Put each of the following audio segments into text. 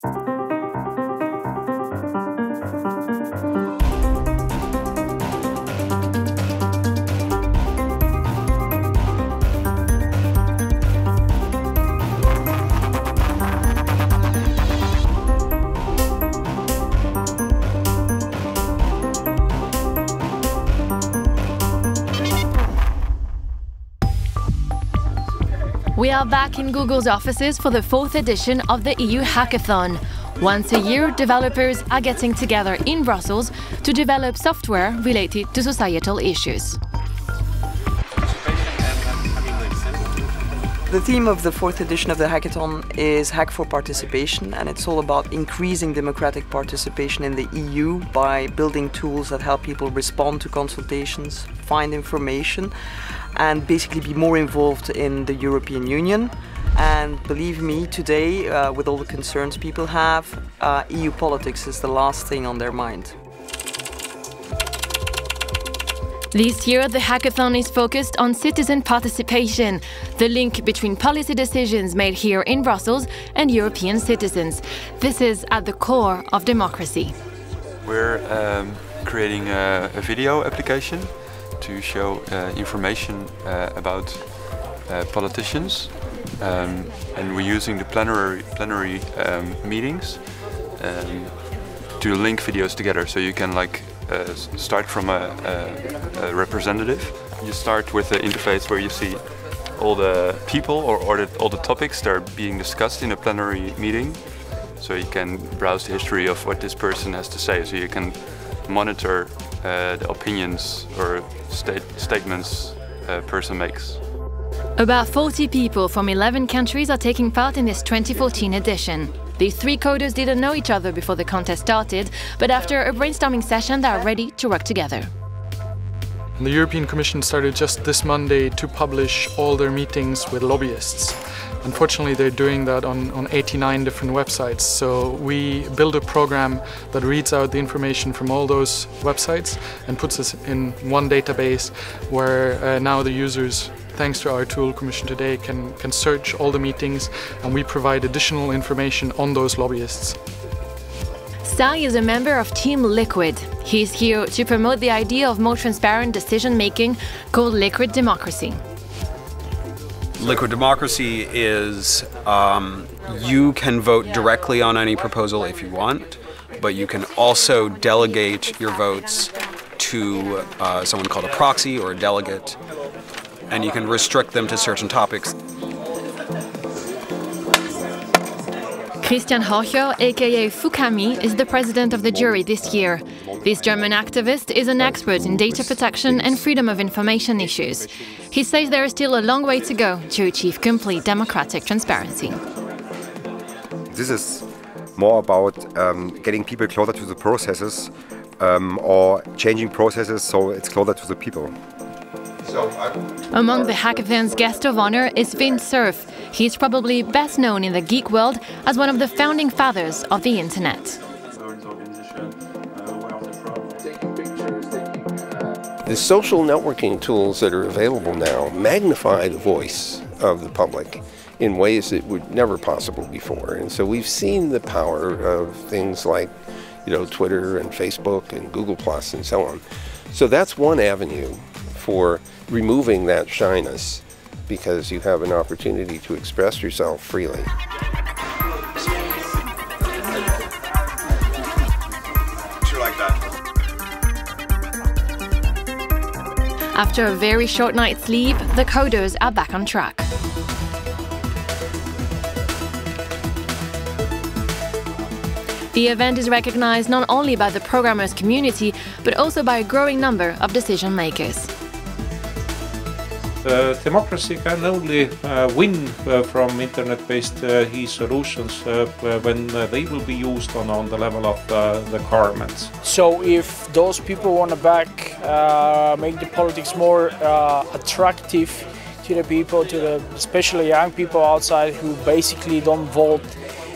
We are back in Google's offices for the 4th edition of the EUhackathon. Once a year, developers are getting together in Brussels to develop software related to societal issues. The theme of the 4th edition of the Hackathon is Hack for Participation, and it's all about increasing democratic participation in the EU by building tools that help people respond to consultations, find information, and basically be more involved in the European Union. And believe me, today, with all the concerns people have, EU politics is the last thing on their mind. This year, the hackathon is focused on citizen participation, the link between policy decisions made here in Brussels and European citizens. This is at the core of democracy. We're creating a video application to show information about politicians, and we're using the plenary meetings to link videos together, so you can start from a representative. You start with the interface where you see all the people or all the topics that are being discussed in a plenary meeting, so you can browse the history of what this person has to say, so you can monitor the opinions or statements a person makes. About 40 people from 11 countries are taking part in this 2014 edition. These 3 coders didn't know each other before the contest started, but after a brainstorming session they are ready to work together. The European Commission started just this Monday to publish all their meetings with lobbyists. Unfortunately, they're doing that on 89 different websites, so we build a program that reads out the information from all those websites and puts us in one database where now the users, thanks to our tool Commission Today, can search all the meetings, and we provide additional information on those lobbyists. Sai is a member of Team Liquid. He's here to promote the idea of more transparent decision-making called liquid democracy. Liquid democracy is you can vote directly on any proposal if you want, but you can also delegate your votes to someone called a proxy or a delegate, and you can restrict them to certain topics. Christian Hocher, aka Fukami, is the president of the jury this year. This German activist is an expert in data protection and freedom of information issues. He says there is still a long way to go to achieve complete democratic transparency. This is more about getting people closer to the processes or changing processes so it's closer to the people. Among the hackathon's guest of honor is Vint Cerf. He's probably best known in the geek world as one of the founding fathers of the internet. The social networking tools that are available now magnify the voice of the public in ways that were never possible before. And so we've seen the power of things like, Twitter and Facebook and Google Plus and so on. So that's one avenue for removing that shyness, because you have an opportunity to express yourself freely. Sure like that. After a very short night's sleep, the coders are back on track. The event is recognized not only by the programmers community, but also by a growing number of decision makers. Democracy can only win from internet-based e-solutions when they will be used on the level of the governments. So if those people want to make the politics more attractive to the people, especially young people outside who basically don't vote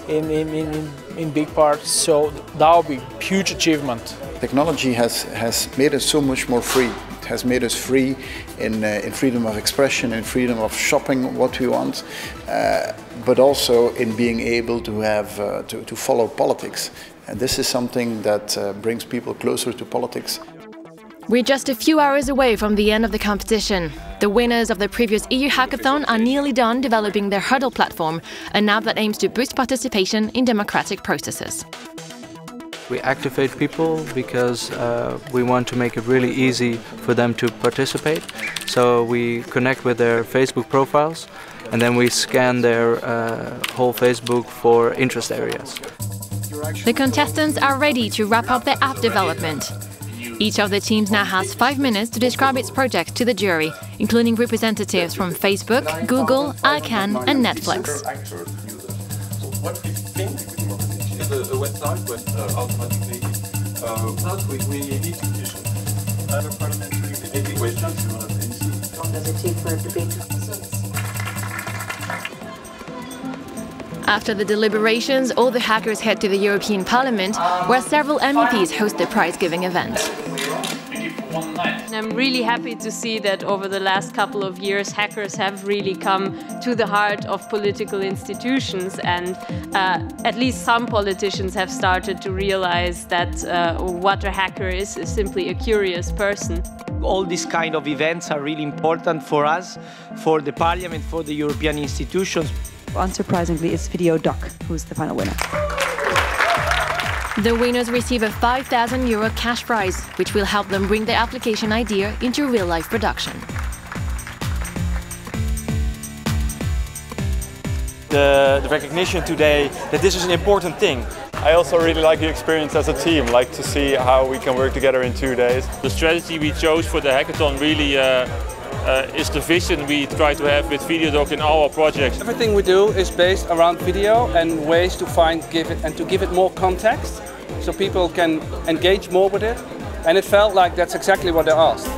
in big parts, so that would be a huge achievement. Technology has made us so much more free has made us free in freedom of expression, in freedom of shopping what we want, but also in being able to have to follow politics. And this is something that brings people closer to politics. We're just a few hours away from the end of the competition. The winners of the previous EU Hackathon are nearly done developing their Hurdle platform, an app that aims to boost participation in democratic processes. We activate people because we want to make it really easy for them to participate. So we connect with their Facebook profiles and then we scan their whole Facebook for interest areas. The contestants are ready to wrap up their app development. Each of the teams now has 5 minutes to describe its project to the jury, including representatives from Facebook, Google, ICANN and Netflix. What we think is a website where automatically we need to have a parliamentary any questions you want to answer. How long does it take for a debate to After the deliberations, all the hackers head to the European Parliament, where several MEPs host the prize-giving event. I'm really happy to see that over the last couple of years hackers have really come to the heart of political institutions, and at least some politicians have started to realize that what a hacker is simply a curious person. All these kind of events are really important for us, for the Parliament, for the European institutions. Unsurprisingly, it's Video Doc who's the final winner. The winners receive a €5,000 cash prize, which will help them bring their application idea into real-life production. The recognition today that this is an important thing. I also really like the experience as a team, like to see how we can work together in 2 days. The strategy we chose for the hackathon really is the vision we try to have with VideoDoc in our projects. Everything we do is based around video and ways to give it more context so people can engage more with it, and it felt like that's exactly what they asked.